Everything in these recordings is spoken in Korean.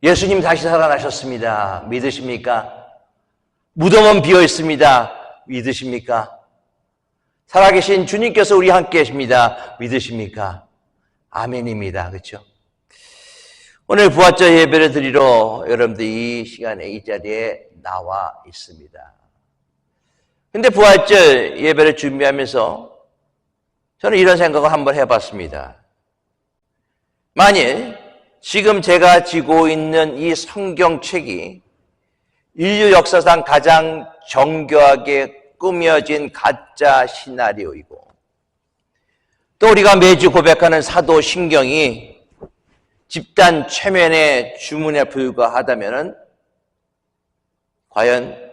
예수님 다시 살아나셨습니다. 믿으십니까? 무덤은 비어 있습니다. 믿으십니까? 살아계신 주님께서 우리 함께 계십니다. 믿으십니까? 아멘입니다. 그렇죠? 오늘 부활절 예배를 드리러 여러분들 이 시간에 이 자리에 나와 있습니다. 근데 부활절 예배를 준비하면서 저는 이런 생각을 한번 해봤습니다. 만일 지금 제가 쥐고 있는 이 성경책이 인류 역사상 가장 정교하게 꾸며진 가짜 시나리오이고 또 우리가 매주 고백하는 사도신경이 집단 최면의 주문에 불과하다면 과연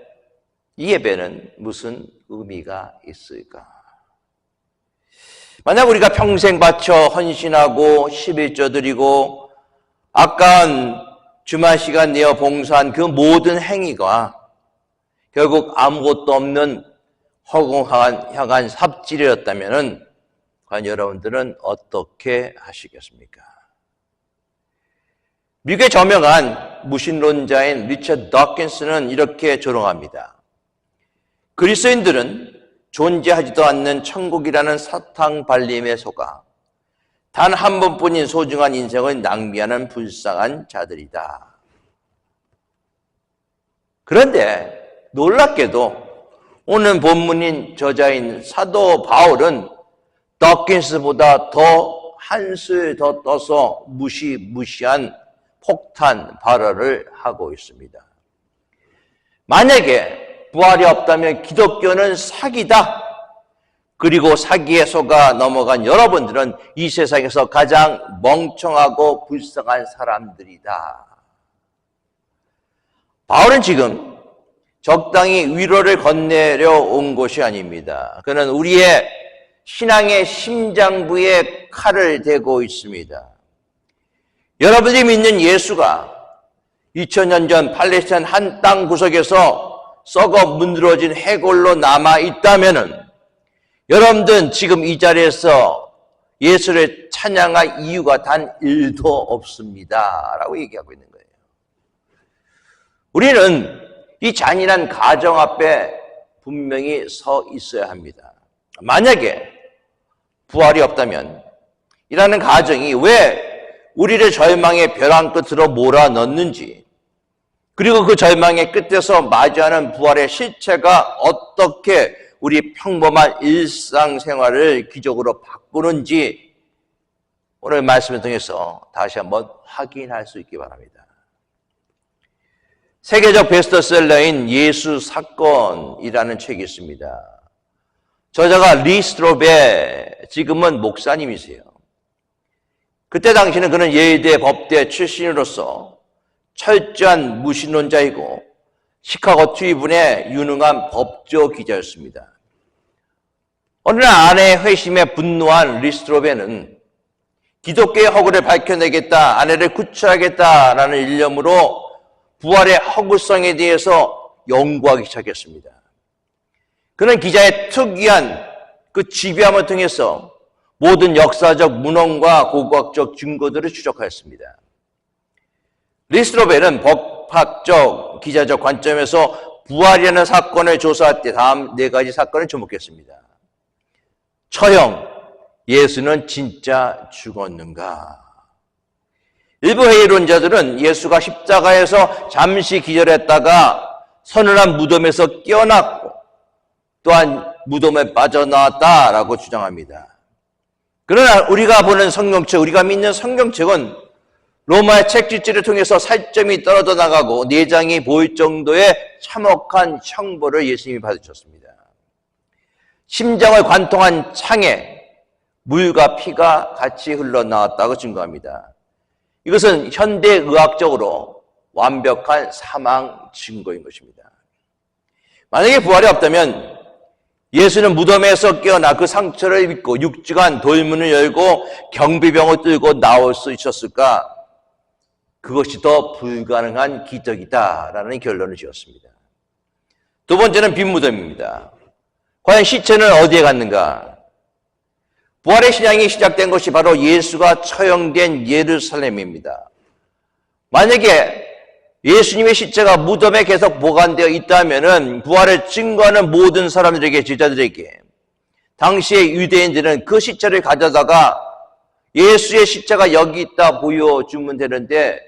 이 예배는 무슨 의미가 있을까? 만약 우리가 평생 바쳐 헌신하고 11조 드리고 아까운 주말 시간 내어 봉사한 그 모든 행위가 결국 아무것도 없는 허공향한 삽질이었다면 과연 여러분들은 어떻게 하시겠습니까? 미국의 저명한 무신론자인 리처드 더킨스는 이렇게 조롱합니다. 그리스도인들은 존재하지도 않는 천국이라는 사탕 발림에 속아 단 한 번뿐인 소중한 인생을 낭비하는 불쌍한 자들이다. 그런데 놀랍게도 오늘 본문인 저자인 사도 바울은 더킨스보다 더 한술 더 떠서 무시무시한 폭탄 발언을 하고 있습니다. 만약에 부활이 없다면 기독교는 사기다. 그리고 사기에 속아 넘어간 여러분들은 이 세상에서 가장 멍청하고 불쌍한 사람들이다. 바울은 지금 적당히 위로를 건네려 온 것이 아닙니다. 그는 우리의 신앙의 심장부에 칼을 대고 있습니다. 여러분이 믿는 예수가 2000년 전 팔레스타인 한 땅 구석에서 썩어 문드러진 해골로 남아 있다면은 여러분들은 지금 이 자리에서 예수를 찬양할 이유가 단 1도 없습니다. 라고 얘기하고 있는 거예요. 우리는 이 잔인한 가정 앞에 분명히 서 있어야 합니다. 만약에 부활이 없다면 이라는 가정이 왜 우리를 절망의 벼랑 끝으로 몰아넣는지 그리고 그 절망의 끝에서 마주하는 부활의 실체가 어떻게 우리 평범한 일상생활을 기적으로 바꾸는지 오늘 말씀을 통해서 다시 한번 확인할 수 있기 바랍니다. 세계적 베스트셀러인 예수 사건이라는 책이 있습니다. 저자가 리 스트로베, 지금은 목사님이세요. 그때 당시는 그는 예일대 법대 출신으로서 철저한 무신론자이고 시카고 트리뷴의 유능한 법조 기자였습니다. 어느 날 아내의 회심에 분노한 리 스트로베는 기독교의 허구를 밝혀내겠다, 아내를 구출하겠다라는 일념으로 부활의 허구성에 대해서 연구하기 시작했습니다. 그는 기자의 특이한 그 집요함을 통해서 모든 역사적 문헌과 고고학적 증거들을 추적하였습니다. 리 스트로베는 법학적, 기자적 관점에서 부활이라는 사건을 조사할 때 다음 4가지 사건을 주목했습니다. 처형, 예수는 진짜 죽었는가? 일부 회의론자들은 예수가 십자가에서 잠시 기절했다가 서늘한 무덤에서 깨어났고 또한 무덤에 빠져나왔다라고 주장합니다. 그러나 우리가 보는 성경책, 우리가 믿는 성경책은 로마의 책짓질을 통해서 살점이 떨어져 나가고 내장이 보일 정도의 참혹한 형벌을 예수님이 받으셨습니다. 심장을 관통한 창에 물과 피가 같이 흘러나왔다고 증거합니다. 이것은 현대의학적으로 완벽한 사망 증거인 것입니다. 만약에 부활이 없다면 예수는 무덤에서 깨어나 그 상처를 입고 6주간 돌문을 열고 경비병을 들고 나올 수 있었을까? 그것이 더 불가능한 기적이다라는 결론을 지었습니다. 두 번째는 빈 무덤입니다. 과연 시체는 어디에 갔는가? 부활의 신앙이 시작된 것이 바로 예수가 처형된 예루살렘입니다. 만약에 예수님의 시체가 무덤에 계속 보관되어 있다면 부활을 증거하는 모든 사람들에게, 제자들에게 당시의 유대인들은 그 시체를 가져다가 예수의 시체가 여기 있다 보여주면 되는데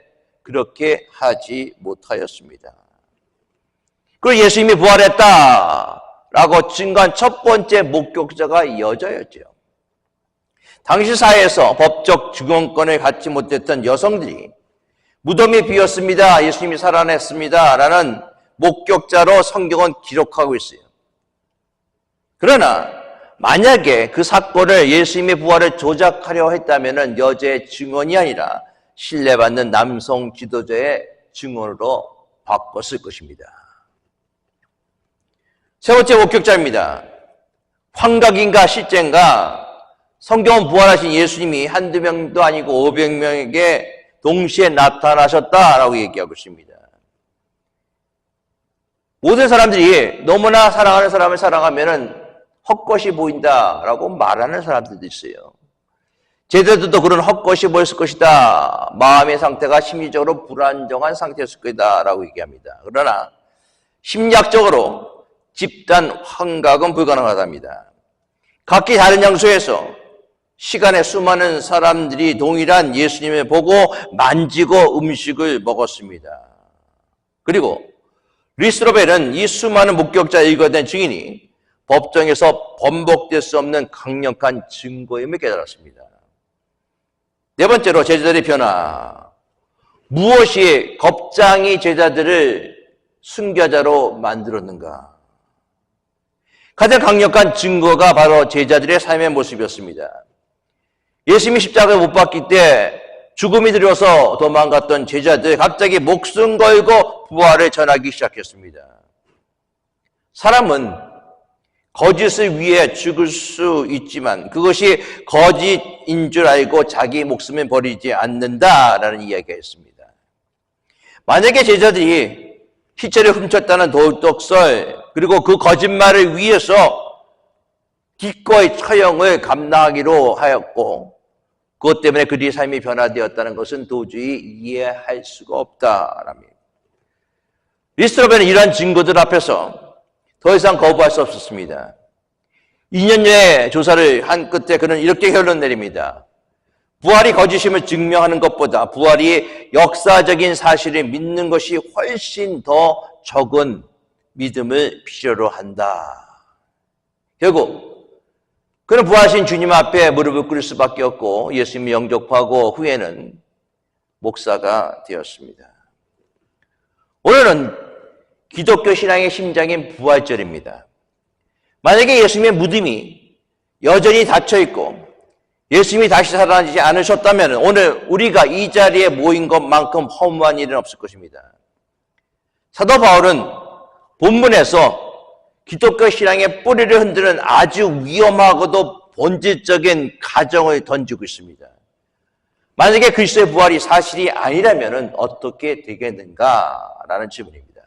그렇게 하지 못하였습니다. 그리고 예수님이 부활했다라고 증거한 첫 번째 목격자가 여자였죠. 당시 사회에서 법적 증언권을 갖지 못했던 여성들이 무덤이 비었습니다, 예수님이 살아났습니다 라는 목격자로 성경은 기록하고 있어요. 그러나 만약에 그 사건을 예수님의 부활을 조작하려 했다면 여자의 증언이 아니라 신뢰받는 남성 지도자의 증언으로 바꿨을 것입니다. 세 번째 목격자입니다. 환각인가 실제인가? 성경은 부활하신 예수님이 한두 명도 아니고 500명에게 동시에 나타나셨다라고 얘기하고 있습니다. 모든 사람들이 너무나 사랑하는 사람을 사랑하면 헛것이 보인다라고 말하는 사람들도 있어요. 제자들도 그런 헛것이 보였을 것이다. 마음의 상태가 심리적으로 불안정한 상태였을 것이다라고 얘기합니다. 그러나 심리학적으로 집단 환각은 불가능하답니다. 각기 다른 장소에서 시간에 수많은 사람들이 동일한 예수님을 보고 만지고 음식을 먹었습니다. 그리고 리스로벨은 이 수많은 목격자에 일관된 증인이 법정에서 번복될 수 없는 강력한 증거임을 깨달았습니다. 네 번째로 제자들의 변화. 무엇이 겁장이 제자들을 순교자로 만들었는가? 가장 강력한 증거가 바로 제자들의 삶의 모습이었습니다. 예수님이 십자가에 못 박힐 때 죽음이 두려워서 도망갔던 제자들, 갑자기 목숨 걸고 부활을 전하기 시작했습니다. 사람은 거짓을 위해 죽을 수 있지만 그것이 거짓인 줄 알고 자기 목숨을 버리지 않는다라는 이야기가 있습니다. 만약에 제자들이 시체를 훔쳤다는 도덕설, 그리고 그 거짓말을 위해서 기꺼이 처형을 감당하기로 하였고 그것 때문에 그들의 삶이 변화되었다는 것은 도저히 이해할 수가 없다랍니다. 리스트로벨은 이러한 증거들 앞에서 더 이상 거부할 수 없었습니다. 2년여의 조사를 한 끝에 그는 이렇게 결론 내립니다. 부활이 거짓임을 증명하는 것보다 부활이 역사적인 사실을 믿는 것이 훨씬 더 적은 믿음을 필요로 한다. 결국 그는 부활하신 주님 앞에 무릎을 꿇을 수밖에 없고 예수님을 영접하고 후에는 목사가 되었습니다. 오늘은 기독교 신앙의 심장인 부활절입니다. 만약에 예수님의 무덤이 여전히 닫혀있고 예수님이 다시 살아나지 않으셨다면 오늘 우리가 이 자리에 모인 것만큼 허무한 일은 없을 것입니다. 사도 바울은 본문에서 기독교 신앙의 뿌리를 흔드는 아주 위험하고도 본질적인 가정을 던지고 있습니다. 만약에 그리스도의 부활이 사실이 아니라면 어떻게 되겠는가라는 질문입니다.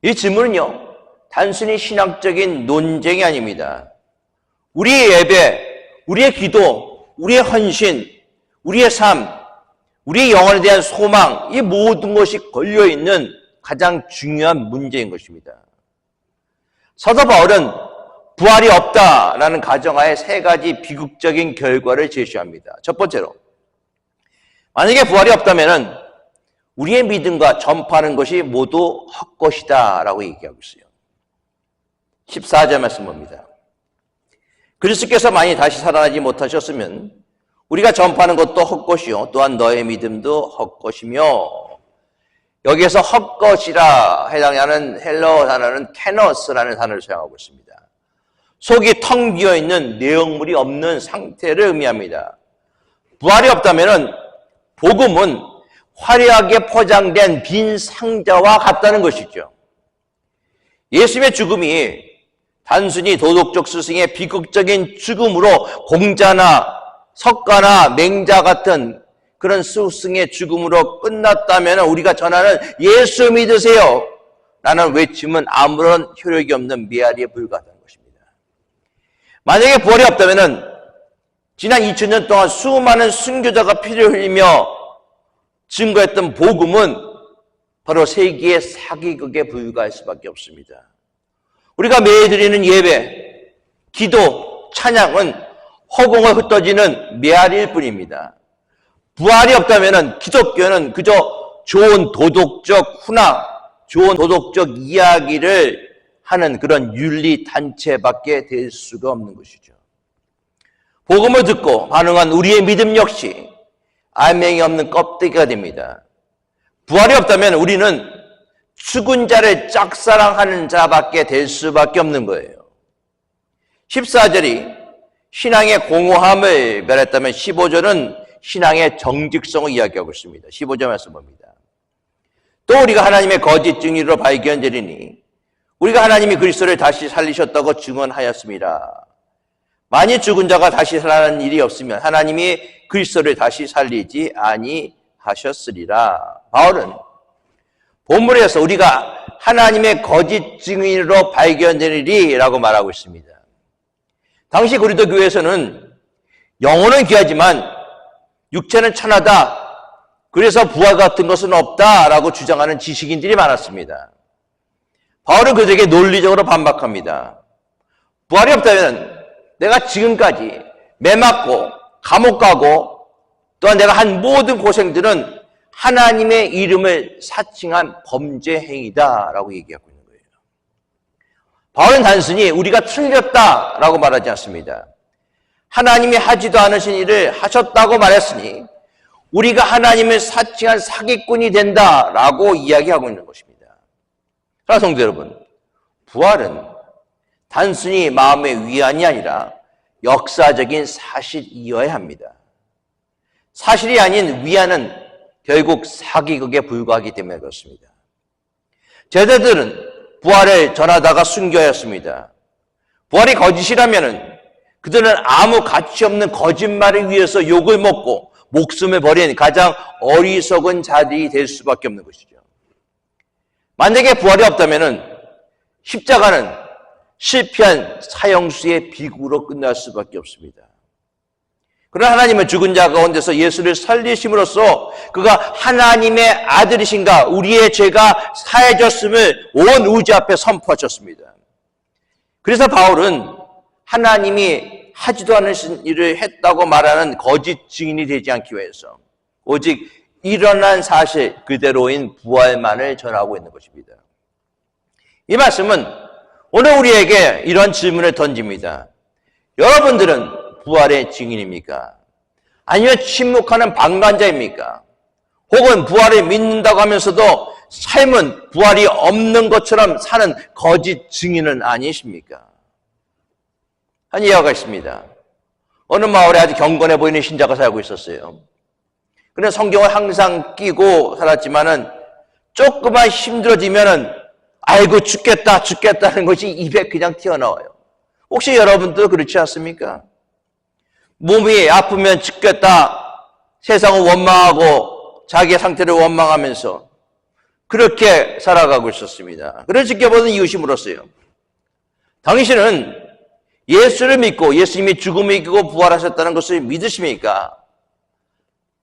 이 질문은요, 단순히 신학적인 논쟁이 아닙니다. 우리의 예배, 우리의 기도, 우리의 헌신, 우리의 삶, 우리의 영혼에 대한 소망, 이 모든 것이 걸려있는 가장 중요한 문제인 것입니다. 사도 바울은 부활이 없다라는 가정하에 세 가지 비극적인 결과를 제시합니다. 첫 번째로, 만약에 부활이 없다면 우리의 믿음과 전파하는 것이 모두 헛것이다 라고 얘기하고 있어요. 14절 말씀 봅니다. 그리스도께서 만일 다시 살아나지 못하셨으면 우리가 전파하는 것도 헛것이요 또한 너의 믿음도 헛것이며, 여기에서 헛것이라 해당하는 헬러 단어는 캐너스라는 단어를 사용하고 있습니다. 속이 텅 비어있는 내용물이 없는 상태를 의미합니다. 부활이 없다면 복음은 화려하게 포장된 빈 상자와 같다는 것이죠. 예수님의 죽음이 단순히 도덕적 스승의 비극적인 죽음으로 공자나 석가나 맹자 같은 그런 스승의 죽음으로 끝났다면 우리가 전하는 예수 믿으세요 라는 외침은 아무런 효력이 없는 메아리에 불과하다는 것입니다. 만약에 부활이 없다면 지난 2000년 동안 수많은 순교자가 피를 흘리며 증거했던 복음은 바로 세기의 사기극에 불과할 수밖에 없습니다. 우리가 매일 드리는 예배, 기도, 찬양은 허공을 흩어지는 메아리일 뿐입니다. 부활이 없다면 기독교는 그저 좋은 도덕적 훈화, 좋은 도덕적 이야기를 하는 그런 윤리단체밖에 될 수가 없는 것이죠. 복음을 듣고 반응한 우리의 믿음 역시 알맹이 없는 껍데기가 됩니다. 부활이 없다면 우리는 죽은 자를 짝사랑하는 자밖에 될 수밖에 없는 거예요. 14절이 신앙의 공허함을 말했다면 15절은 신앙의 정직성을 이야기하고 있습니다. 15절 말씀 봅니다. 또 우리가 하나님의 거짓 증인으로 발견되리니 우리가 하나님이 그리스도를 다시 살리셨다고 증언하였습니다. 만일 죽은 자가 다시 살아나는 일이 없으면 하나님이 그리스도를 다시 살리지 아니하셨으리라. 바울은 본문에서 우리가 하나님의 거짓 증인으로 발견되리라고 말하고 있습니다. 당시 고린도 교회에서는 영혼은 귀하지만 육체는 천하다. 그래서 부활 같은 것은 없다라고 주장하는 지식인들이 많았습니다. 바울은 그들에게 논리적으로 반박합니다. 부활이 없다면 내가 지금까지 매 맞고 감옥 가고 또한 내가 한 모든 고생들은 하나님의 이름을 사칭한 범죄 행위다라고 얘기하고 있는 거예요. 바울은 단순히 우리가 틀렸다라고 말하지 않습니다. 하나님이 하지도 않으신 일을 하셨다고 말했으니 우리가 하나님을 사칭한 사기꾼이 된다라고 이야기하고 있는 것입니다. 사랑하는 성도 여러분, 부활은 단순히 마음의 위안이 아니라 역사적인 사실이어야 합니다. 사실이 아닌 위안은 결국 사기극에 불과하기 때문에 그렇습니다. 제자들은 부활을 전하다가 순교하였습니다. 부활이 거짓이라면 그들은 아무 가치 없는 거짓말을 위해서 욕을 먹고 목숨을 버린 가장 어리석은 자들이 될 수밖에 없는 것이죠. 만약에 부활이 없다면 십자가는 실패한 사형수의 비극으로 끝날 수밖에 없습니다. 그러나 하나님은 죽은 자 가운데서 예수를 살리심으로써 그가 하나님의 아들이신가, 우리의 죄가 사해졌음을 온 우주 앞에 선포하셨습니다. 그래서 바울은 하나님이 하지도 않으신 일을 했다고 말하는 거짓 증인이 되지 않기 위해서 오직 일어난 사실 그대로인 부활만을 전하고 있는 것입니다. 이 말씀은 오늘 우리에게 이런 질문을 던집니다. 여러분들은 부활의 증인입니까? 아니면 침묵하는 방관자입니까? 혹은 부활을 믿는다고 하면서도 삶은 부활이 없는 것처럼 사는 거짓 증인은 아니십니까? 한 예화가 있습니다. 어느 마을에 아주 경건해 보이는 신자가 살고 있었어요. 그는 성경을 항상 끼고 살았지만은 조금만 힘들어지면은 아이고 죽겠다는 것이 입에 그냥 튀어나와요. 혹시 여러분도 그렇지 않습니까? 몸이 아프면 죽겠다, 세상을 원망하고 자기의 상태를 원망하면서 그렇게 살아가고 있었습니다. 그를 지켜보는 이웃이 물었어요. 당신은 예수를 믿고 예수님이 죽음을 이기고 부활하셨다는 것을 믿으십니까?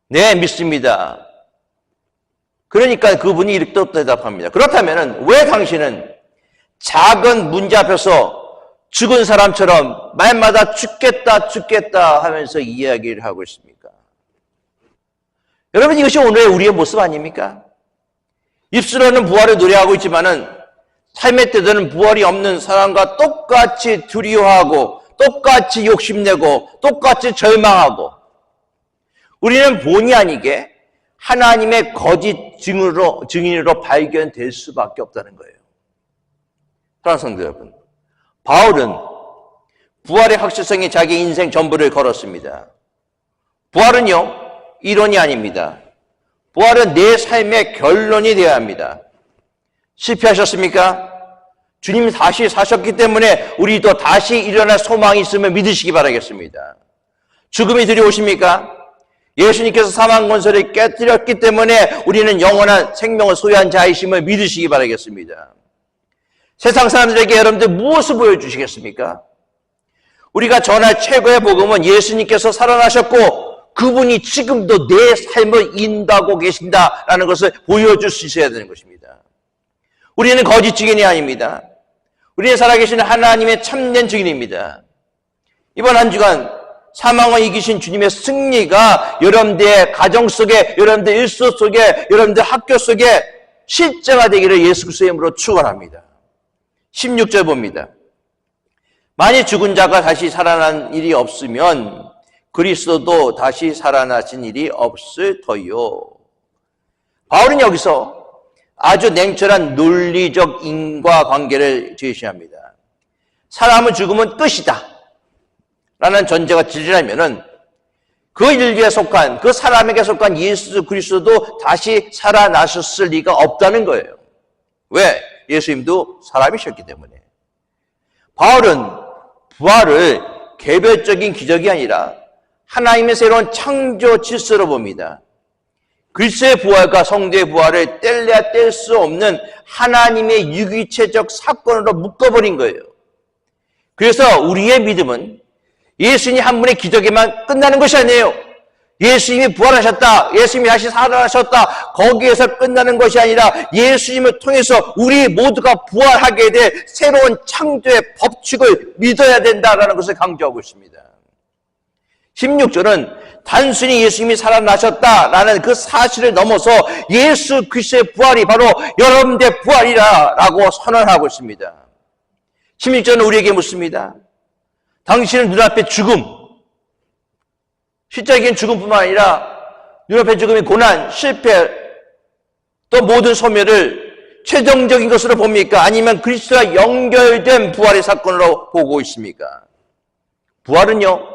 네, 믿습니다. 그러니까 그분이 이렇게 또 대답합니다. 그렇다면 왜 당신은 작은 문제 앞에서 죽은 사람처럼 말마다 죽겠다 하면서 이야기를 하고 있습니까? 여러분, 이것이 오늘의 우리의 모습 아닙니까? 입술로는 부활을 노래하고 있지만은 삶의 때에는 부활이 없는 사람과 똑같이 두려워하고 똑같이 욕심내고 똑같이 절망하고 우리는 본의 아니게 하나님의 거짓 증인으로 발견될 수밖에 없다는 거예요. 사랑하는 성도 여러분, 바울은 부활의 확실성에 자기 인생 전부를 걸었습니다. 부활은요, 이론이 아닙니다. 부활은 내 삶의 결론이 되어야 합니다. 실패하셨습니까? 주님 다시 사셨기 때문에 우리도 다시 일어날 소망이 있음을 믿으시기 바라겠습니다. 죽음이 두려우십니까? 예수님께서 사망 권세를 깨뜨렸기 때문에 우리는 영원한 생명을 소유한 자이심을 믿으시기 바라겠습니다. 세상 사람들에게 여러분들 무엇을 보여주시겠습니까? 우리가 전할 최고의 복음은 예수님께서 살아나셨고 그분이 지금도 내 삶을 인도하고 계신다라는 것을 보여줄 수 있어야 되는 것입니다. 우리는 거짓 증인이 아닙니다. 우리는 살아계신 하나님의 참된 증인입니다. 이번 한 주간 사망을 이기신 주님의 승리가 여러분들의 가정 속에, 여러분들 일소 속에, 여러분들 학교 속에 실제화되기를 예수 그리스도의 이름으로 축원합니다. 16절 봅니다. 만일 죽은 자가 다시 살아난 일이 없으면 그리스도도 다시 살아나신 일이 없을 터요. 바울은 여기서 아주 냉철한 논리적 인과관계를 제시합니다. 사람은 죽으면 끝이다 라는 전제가 진리라면은 그 인류에 속한, 그 사람에게 속한 예수 그리스도도 다시 살아나셨을 리가 없다는 거예요. 왜? 예수님도 사람이셨기 때문에. 바울은 부활을 개별적인 기적이 아니라 하나님의 새로운 창조 질서로 봅니다. 그리스도의 부활과 성도의 부활을 뗄래야 뗄 수 없는 하나님의 유기체적 사건으로 묶어버린 거예요. 그래서 우리의 믿음은 예수님 한 분의 기적에만 끝나는 것이 아니에요. 예수님이 부활하셨다, 예수님이 다시 살아나셨다, 거기에서 끝나는 것이 아니라 예수님을 통해서 우리 모두가 부활하게 될 새로운 창조의 법칙을 믿어야 된다는 것을 강조하고 있습니다. 16절은 단순히 예수님이 살아나셨다라는 그 사실을 넘어서 예수 그리스도의 부활이 바로 여러분의 부활이라고 선언하고 있습니다. 16절은 우리에게 묻습니다. 당신은 눈앞의 죽음, 실제적인 죽음뿐만 아니라 눈앞의 죽음의 고난, 실패, 또 모든 소멸을 최종적인 것으로 봅니까? 아니면 그리스도와 연결된 부활의 사건으로 보고 있습니까? 부활은요,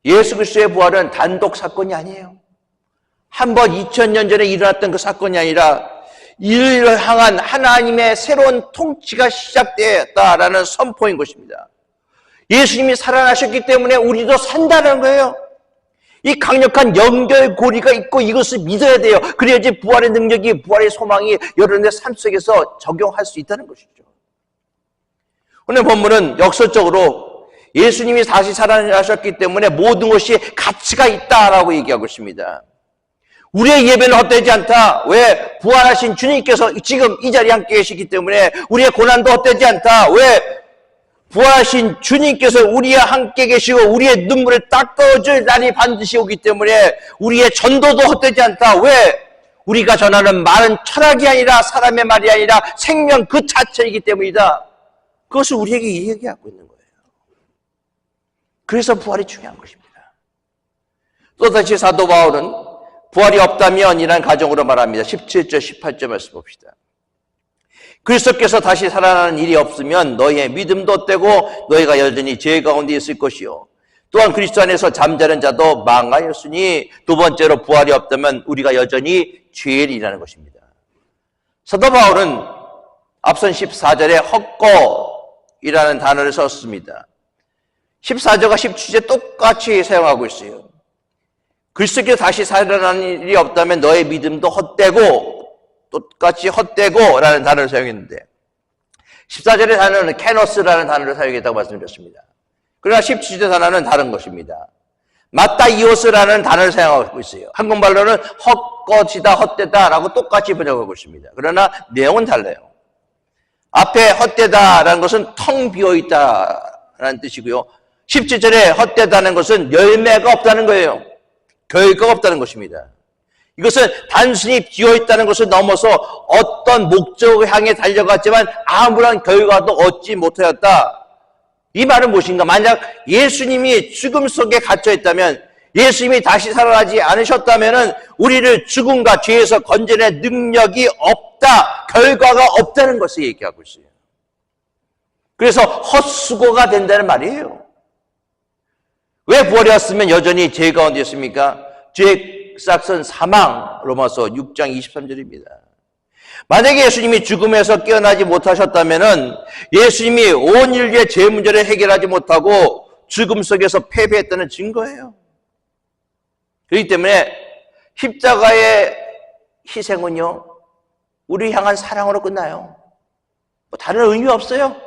예수 그리스도의 부활은 단독 사건이 아니에요. 한번 2000년 전에 일어났던 그 사건이 아니라 인류를 향한 하나님의 새로운 통치가 시작되었다라는 선포인 것입니다. 예수님이 살아나셨기 때문에 우리도 산다는 거예요. 이 강력한 연결고리가 있고 이것을 믿어야 돼요. 그래야지 부활의 능력이, 부활의 소망이 여러분의 삶 속에서 적용할 수 있다는 것이죠. 오늘 본문은 역설적으로 예수님이 다시 살아나셨기 때문에 모든 것이 가치가 있다라고 얘기하고 있습니다. 우리의 예배는 헛되지 않다. 왜? 부활하신 주님께서 지금 이 자리에 함께 계시기 때문에. 우리의 고난도 헛되지 않다. 왜? 부활하신 주님께서 우리와 함께 계시고 우리의 눈물을 닦아줄 날이 반드시 오기 때문에 우리의 전도도 헛되지 않다. 왜? 우리가 전하는 말은 철학이 아니라 사람의 말이 아니라 생명 그 자체이기 때문이다. 그것을 우리에게 얘기하고 있는 거예요. 그래서 부활이 중요한 것입니다. 또다시 사도 바울은 부활이 없다면 이라는 가정으로 말합니다. 17절, 18절 말씀 봅시다. 그리스도께서 다시 살아나는 일이 없으면 너희의 믿음도 헛되고 너희가 여전히 죄 가운데 있을 것이요. 또한 그리스도 안에서 잠자는 자도 망하였으니 두 번째로 부활이 없다면 우리가 여전히 죄인이라는 것입니다. 사도 바울은 앞선 14절에 헛것이라는 단어를 썼습니다. 14절과 17절 똑같이 사용하고 있어요. 그리스도께서 다시 살아나는 일이 없다면 너의 믿음도 헛되고 똑같이 헛되고 라는 단어를 사용했는데 14절의 단어는 캐노스라는 단어를 사용했다고 말씀드렸습니다. 그러나 17절 단어는 다른 것입니다. 마타이오스라는 단어를 사용하고 있어요. 한국말로는 헛것이다, 헛되다 라고 똑같이 번역하고 있습니다. 그러나 내용은 달라요. 앞에 헛되다라는 것은 텅 비어있다라는 뜻이고요. 17절에 헛되다는 것은 열매가 없다는 거예요. 결과가 없다는 것입니다. 이것은 단순히 비어있다는 것을 넘어서 어떤 목적을 향해 달려갔지만 아무런 결과도 얻지 못하였다. 이 말은 무엇인가? 만약 예수님이 죽음 속에 갇혀있다면, 예수님이 다시 살아나지 않으셨다면 우리를 죽음과 죄에서 건져낼 능력이 없다, 결과가 없다는 것을 얘기하고 있어요. 그래서 헛수고가 된다는 말이에요. 왜 부활이 왔으면 여전히 죄 가운데 있습니까? 죄의 싹은 사망, 로마서 6장 23절입니다. 만약에 예수님이 죽음에서 깨어나지 못하셨다면 예수님이 온 인류의 죄 문제를 해결하지 못하고 죽음 속에서 패배했다는 증거예요. 그렇기 때문에 십자가의 희생은요, 우리 향한 사랑으로 끝나요. 뭐 다른 의미 없어요.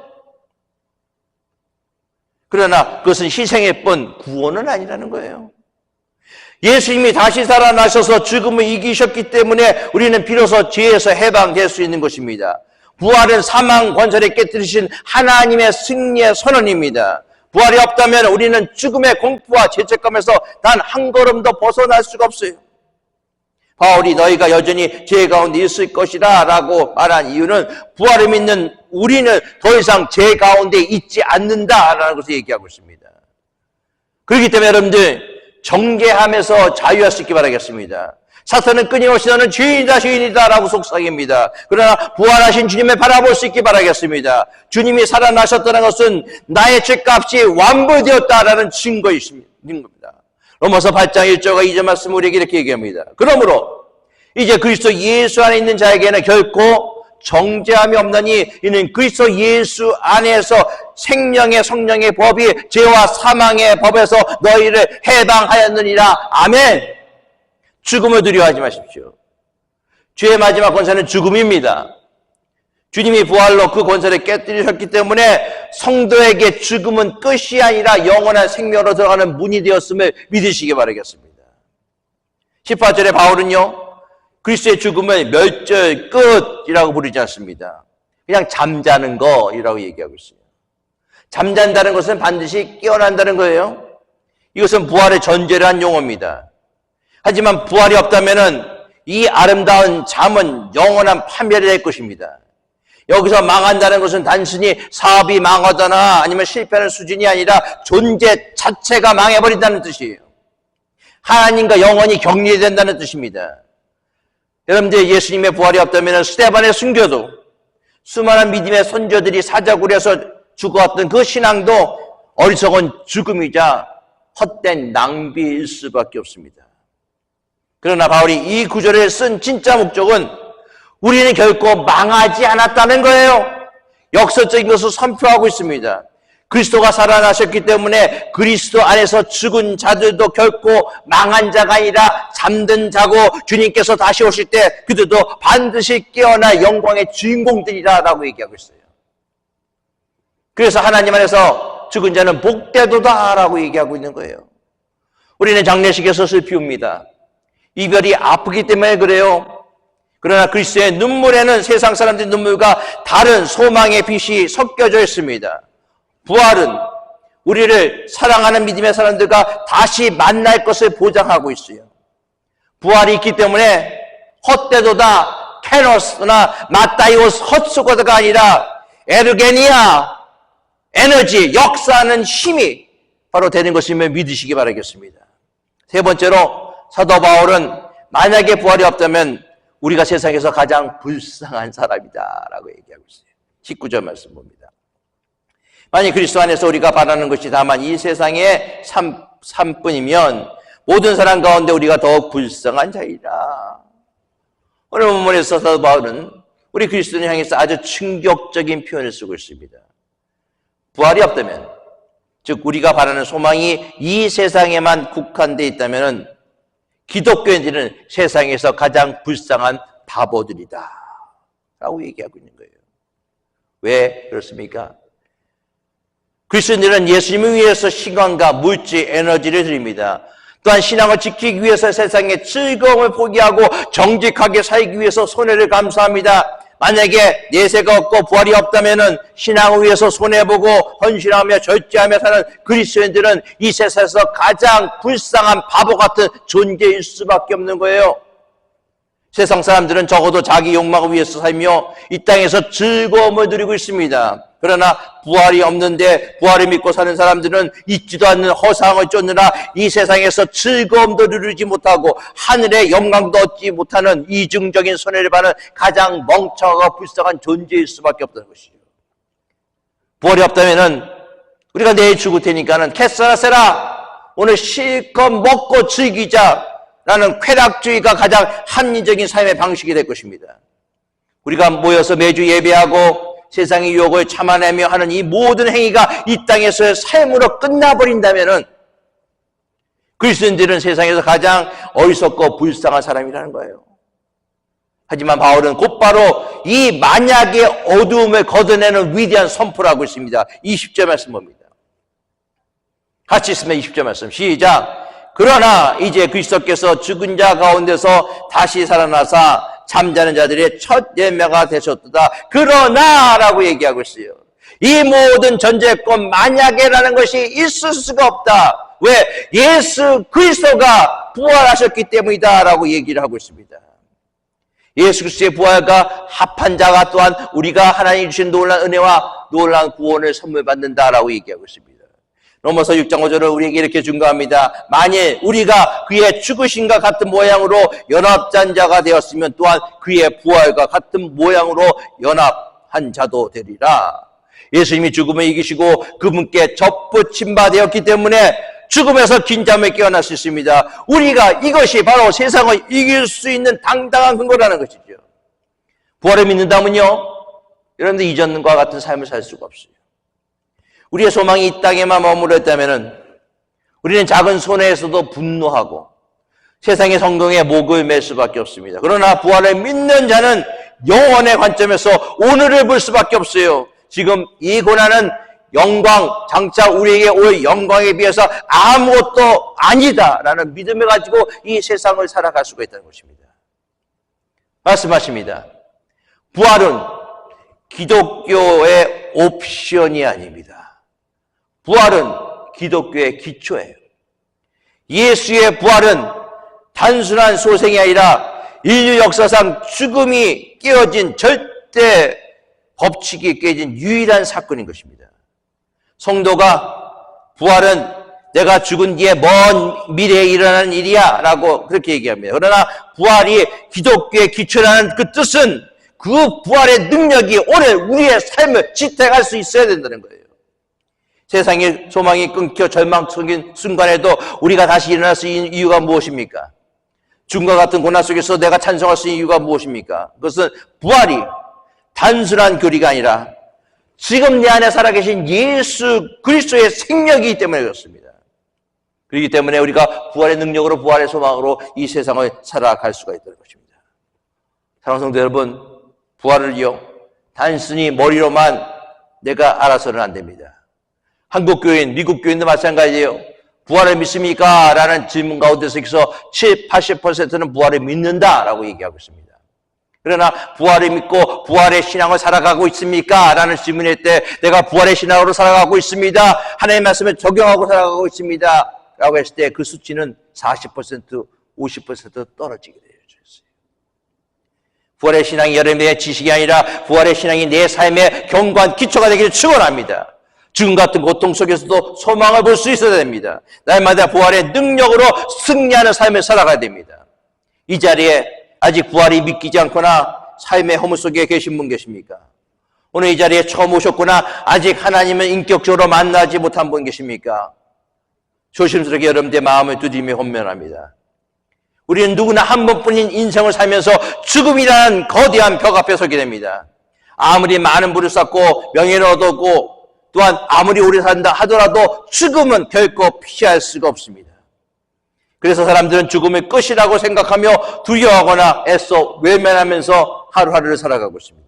그러나 그것은 희생의 뿐 구원은 아니라는 거예요. 예수님이 다시 살아나셔서 죽음을 이기셨기 때문에 우리는 비로소 죄에서 해방될 수 있는 것입니다. 부활은 사망 권세를 깨뜨리신 하나님의 승리의 선언입니다. 부활이 없다면 우리는 죽음의 공포와 죄책감에서 단 한 걸음도 벗어날 수가 없어요. 바울이 너희가 여전히 죄 가운데 있을 것이다 라고 말한 이유는 부활을 믿는 우리는 더 이상 죄 가운데 있지 않는다라는 것을 얘기하고 있습니다. 그렇기 때문에 여러분들 정죄함에서 자유할 수 있기 바라겠습니다. 사탄은 끊임없이 너는 죄인이다 죄인이다 라고 속삭입니다. 그러나 부활하신 주님을 바라볼 수 있기 바라겠습니다. 주님이 살아나셨다는 것은 나의 죄값이 완부되었다라는 증거이십니다. 로마서 8장 1절과 2절 말씀 우리에게 이렇게 얘기합니다. 그러므로 이제 그리스도 예수 안에 있는 자에게는 결코 정죄함이 없나니 이는 그리스도 예수 안에서 생명의 성령의 법이 죄와 사망의 법에서 너희를 해방하였느니라. 아멘. 죽음을 두려워하지 마십시오. 죄의 마지막 권세는 죽음입니다. 주님이 부활로 그 권세를 깨뜨리셨기 때문에 성도에게 죽음은 끝이 아니라 영원한 생명으로 들어가는 문이 되었음을 믿으시기 바라겠습니다. 18절에 바울은요, 그리스도의 죽음을 멸절 끝이라고 부르지 않습니다. 그냥 잠자는 거이라고 얘기하고 있어요. 잠잔다는 것은 반드시 깨어난다는 거예요. 이것은 부활의 전제를 한 용어입니다. 하지만 부활이 없다면 이 아름다운 잠은 영원한 파멸이 될 것입니다. 여기서 망한다는 것은 단순히 사업이 망하거나 아니면 실패하는 수준이 아니라 존재 자체가 망해버린다는 뜻이에요. 하나님과 영원히 격리된다는 뜻입니다. 여러분들 예수님의 부활이 없다면 스데반의 순교도 수많은 믿음의 선조들이 사자굴에서 죽어왔던 그 신앙도 어리석은 죽음이자 헛된 낭비일 수밖에 없습니다. 그러나 바울이 이 구절을 쓴 진짜 목적은 우리는 결코 망하지 않았다는 거예요. 역설적인 것을 선포하고 있습니다. 그리스도가 살아나셨기 때문에 그리스도 안에서 죽은 자들도 결코 망한 자가 아니라 잠든 자고 주님께서 다시 오실 때 그들도 반드시 깨어나 영광의 주인공들이라고 얘기하고 있어요. 그래서 하나님 안에서 죽은 자는 복되도다라고 얘기하고 있는 거예요. 우리는 장례식에서 슬피웁니다. 이별이 아프기 때문에 그래요. 그러나 그리스도의 눈물에는 세상 사람들의 눈물과 다른 소망의 빛이 섞여져 있습니다. 부활은 우리를 사랑하는 믿음의 사람들과 다시 만날 것을 보장하고 있어요. 부활이 있기 때문에 헛되도다 캐노스나 마타이오스 헛수고다가 아니라 에르게니아 에너지 역사하는 힘이 바로 되는 것임을 믿으시기 바라겠습니다. 세 번째로 사도 바울은 만약에 부활이 없다면 우리가 세상에서 가장 불쌍한 사람이다라고 얘기하고 있어요. 19절 말씀 봅니다. 만약 그리스도 안에서 우리가 바라는 것이 다만 이 세상의 삶뿐이면 모든 사람 가운데 우리가 더욱 불쌍한 자이라. 오늘 본문에서 사도 바울은 우리 그리스도인을 향해서 아주 충격적인 표현을 쓰고 있습니다. 부활이 없다면, 즉 우리가 바라는 소망이 이 세상에만 국한되어 있다면 기독교인들은 세상에서 가장 불쌍한 바보들이다 라고 얘기하고 있는 거예요. 왜 그렇습니까? 그리스도인들은 예수님을 위해서 시간과 물질, 에너지를 드립니다. 또한 신앙을 지키기 위해서 세상의 즐거움을 포기하고 정직하게 살기 위해서 손해를 감수합니다. 만약에 내세가 없고 부활이 없다면 신앙을 위해서 손해보고 헌신하며 절제하며 사는 그리스도인들은 이 세상에서 가장 불쌍한 바보 같은 존재일 수밖에 없는 거예요. 세상 사람들은 적어도 자기 욕망을 위해서 살며 이 땅에서 즐거움을 누리고 있습니다. 그러나 부활이 없는데 부활을 믿고 사는 사람들은 있지도 않는 허상을 쫓느라 이 세상에서 즐거움도 누리지 못하고 하늘의 영광도 얻지 못하는 이중적인 손해를 받는 가장 멍청하고 불쌍한 존재일 수밖에 없다는 것이죠. 부활이 없다면 우리가 내일 죽을 테니까는 캐사라세라 오늘 실컷 먹고 즐기자 라는 쾌락주의가 가장 합리적인 삶의 방식이 될 것입니다. 우리가 모여서 매주 예배하고 세상의 유혹을 참아내며 하는 이 모든 행위가 이 땅에서의 삶으로 끝나버린다면 그리스도인들은 세상에서 가장 어리석고 불쌍한 사람이라는 거예요. 하지만 바울은 곧바로 이 만약의 어두움을 걷어내는 위대한 선포를 하고 있습니다. 20절 말씀 봅니다. 같이 있으면 20절 말씀 시작. 그러나 이제 그리스도께서 죽은 자 가운데서 다시 살아나사 잠자는 자들의 첫 예매가 되셨도다. 그러나라고 얘기하고 있어요. 이 모든 전제권 만약에라는 것이 있을 수가 없다. 왜? 예수 그리스도가 부활하셨기 때문이다라고 얘기를 하고 있습니다. 예수 그리스도의 부활과 합한 자가 또한 우리가 하나님 주신 놀라운 은혜와 놀라운 구원을 선물 받는다라고 얘기하고 있습니다. 로마서 6장 5절을 우리에게 이렇게 증거합니다. 만일 우리가 그의 죽으심과 같은 모양으로 연합한 자가 되었으면 또한 그의 부활과 같은 모양으로 연합한 자도 되리라. 예수님이 죽음을 이기시고 그분께 접붙임 바 되었기 때문에 죽음에서 긴 잠에 깨어날 수 있습니다. 우리가 이것이 바로 세상을 이길 수 있는 당당한 근거라는 것이죠. 부활을 믿는다면요, 여러분들 이전과 같은 삶을 살 수가 없어요. 우리의 소망이 이 땅에만 머무르었다면 우리는 작은 손해에서도 분노하고 세상의 성공에 목을 맬 수밖에 없습니다. 그러나 부활을 믿는 자는 영원의 관점에서 오늘을 볼 수밖에 없어요. 지금 이 고난은 영광, 장차 우리에게 올 영광에 비해서 아무것도 아니다라는 믿음을 가지고 이 세상을 살아갈 수가 있다는 것입니다. 말씀하십니다. 부활은 기독교의 옵션이 아닙니다. 부활은 기독교의 기초예요. 예수의 부활은 단순한 소생이 아니라 인류 역사상 죽음이 깨어진 절대 법칙이 깨진 유일한 사건인 것입니다. 성도가 부활은 내가 죽은 뒤에 먼 미래에 일어나는 일이야 라고 그렇게 얘기합니다. 그러나 부활이 기독교의 기초라는 그 뜻은 그 부활의 능력이 오늘 우리의 삶을 지탱할 수 있어야 된다는 거예요. 세상의 소망이 끊겨 절망적인 순간에도 우리가 다시 일어날 수 있는 이유가 무엇입니까? 죽음과 같은 고난 속에서 내가 찬송할 수 있는 이유가 무엇입니까? 그것은 부활이 단순한 교리가 아니라 지금 내 안에 살아계신 예수 그리스도의 생명이기 때문에 그렇습니다. 그렇기 때문에 우리가 부활의 능력으로 부활의 소망으로 이 세상을 살아갈 수가 있다는 것입니다. 사랑하는 성도 여러분, 부활을요 단순히 머리로만 내가 알아서는 안 됩니다. 한국 교인, 미국 교인도 마찬가지예요. 부활을 믿습니까? 라는 질문 가운데서 70, 80%는 부활을 믿는다라고 얘기하고 있습니다. 그러나 부활을 믿고 부활의 신앙을 살아가고 있습니까? 라는 질문일 때 내가 부활의 신앙으로 살아가고 있습니다. 하나님의 말씀을 적용하고 살아가고 있습니다. 라고 했을 때 그 수치는 40%, 50% 떨어지게 되어져 있어요. 부활의 신앙이 여러분의 지식이 아니라 부활의 신앙이 내 삶의 견고한 기초가 되기를 축원합니다. 죽음 같은 고통 속에서도 소망을 볼 수 있어야 됩니다. 날마다 부활의 능력으로 승리하는 삶을 살아가야 됩니다. 이 자리에 아직 부활이 믿기지 않거나 삶의 허물 속에 계신 분 계십니까? 오늘 이 자리에 처음 오셨거나 아직 하나님을 인격적으로 만나지 못한 분 계십니까? 조심스럽게 여러분들의 마음을 두드리며 혼면합니다. 우리는 누구나 한 번뿐인 인생을 살면서 죽음이라는 거대한 벽 앞에 서게 됩니다. 아무리 많은 부를 쌓고 명예를 얻었고 또한 아무리 오래 산다 하더라도 죽음은 결코 피할 수가 없습니다. 그래서 사람들은 죽음을 끝이라고 생각하며 두려워하거나 애써 외면하면서 하루하루를 살아가고 있습니다.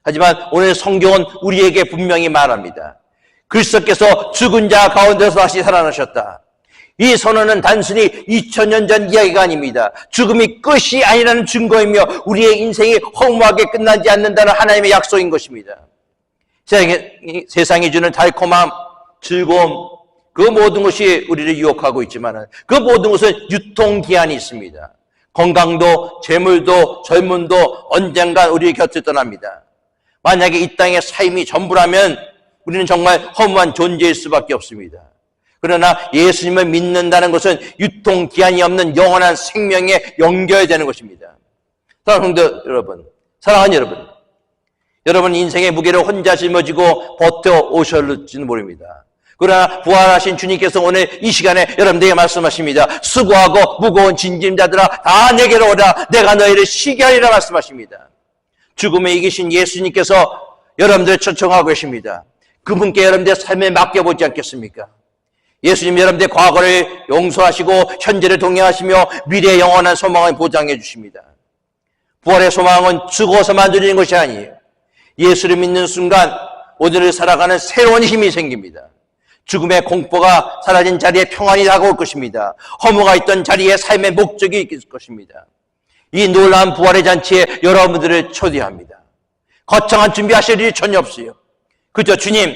하지만 오늘 성경은 우리에게 분명히 말합니다. 그리스도께서 죽은 자 가운데서 다시 살아나셨다. 이 선언은 단순히 2000년 전 이야기가 아닙니다. 죽음이 끝이 아니라는 증거이며 우리의 인생이 허무하게 끝나지 않는다는 하나님의 약속인 것입니다. 세상이 주는 달콤함, 즐거움, 그 모든 것이 우리를 유혹하고 있지만 그 모든 것은 유통기한이 있습니다. 건강도, 재물도, 젊음도 언젠간 우리 곁을 떠납니다. 만약에 이 땅의 삶이 전부라면 우리는 정말 허무한 존재일 수밖에 없습니다. 그러나 예수님을 믿는다는 것은 유통기한이 없는 영원한 생명에 연결되는 것입니다. 사랑하는 성도 여러분, 사랑하는 여러분, 여러분 인생의 무게를 혼자 짊어지고 버텨오셨을지는 모릅니다. 그러나 부활하신 주님께서 오늘 이 시간에 여러분들에게 말씀하십니다. 수고하고 무거운 짐진자들아 다 내게로 오라. 내가 너희를 쉬게 하리라 말씀하십니다. 죽음에 이기신 예수님께서 여러분들을 초청하고 계십니다. 그분께 여러분들의 삶을 맡겨보지 않겠습니까? 예수님 여러분들의 과거를 용서하시고 현재를 동행하시며 미래의 영원한 소망을 보장해 주십니다. 부활의 소망은 죽어서만 누리는 것이 아니에요. 예수를 믿는 순간 오늘을 살아가는 새로운 힘이 생깁니다. 죽음의 공포가 사라진 자리에 평안이 다가올 것입니다. 허무가 있던 자리에 삶의 목적이 있을 것입니다. 이 놀라운 부활의 잔치에 여러분들을 초대합니다. 거창한 준비하실 일이 전혀 없어요. 그저 주님,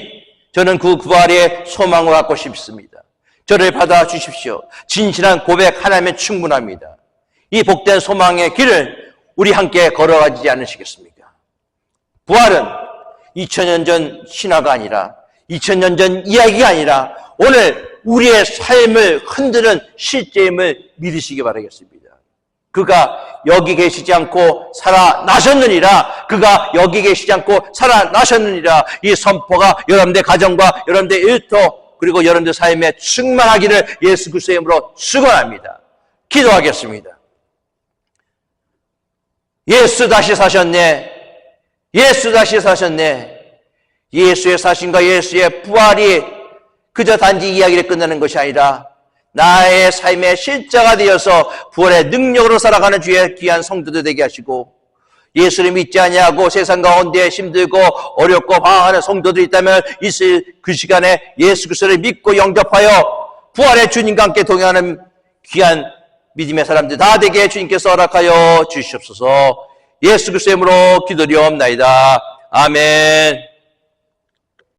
저는 그 부활의 소망을 갖고 싶습니다. 저를 받아주십시오. 진실한 고백 하나면 충분합니다. 이 복된 소망의 길을 우리 함께 걸어가지 않으시겠습니까? 부활은 2000년 전 신화가 아니라 2000년 전 이야기가 아니라 오늘 우리의 삶을 흔드는 실제임을 믿으시기 바라겠습니다. 그가 여기 계시지 않고 살아나셨느니라. 그가 여기 계시지 않고 살아나셨느니라. 이 선포가 여러분들 가정과 여러분들 일터 그리고 여러분들 삶에 충만하기를 예수 그리스도의 이름으로 축원합니다. 기도하겠습니다. 예수 다시 사셨네. 예수 다시 사셨네. 예수의 사신과 예수의 부활이 그저 단지 이야기를 끝내는 것이 아니라 나의 삶의 실자가 되어서 부활의 능력으로 살아가는 주의 귀한 성도들 되게 하시고, 예수를 믿지 아니하고 세상 가운데 힘들고 어렵고 방황하는 성도들이 있다면 있을 그 시간에 예수 그리스도를 믿고 영접하여 부활의 주님과 함께 동행하는 귀한 믿음의 사람들 다 되게 주님께서 허락하여 주시옵소서. 예수 그리스도의 이름으로 기도드리옵나이다. 아멘.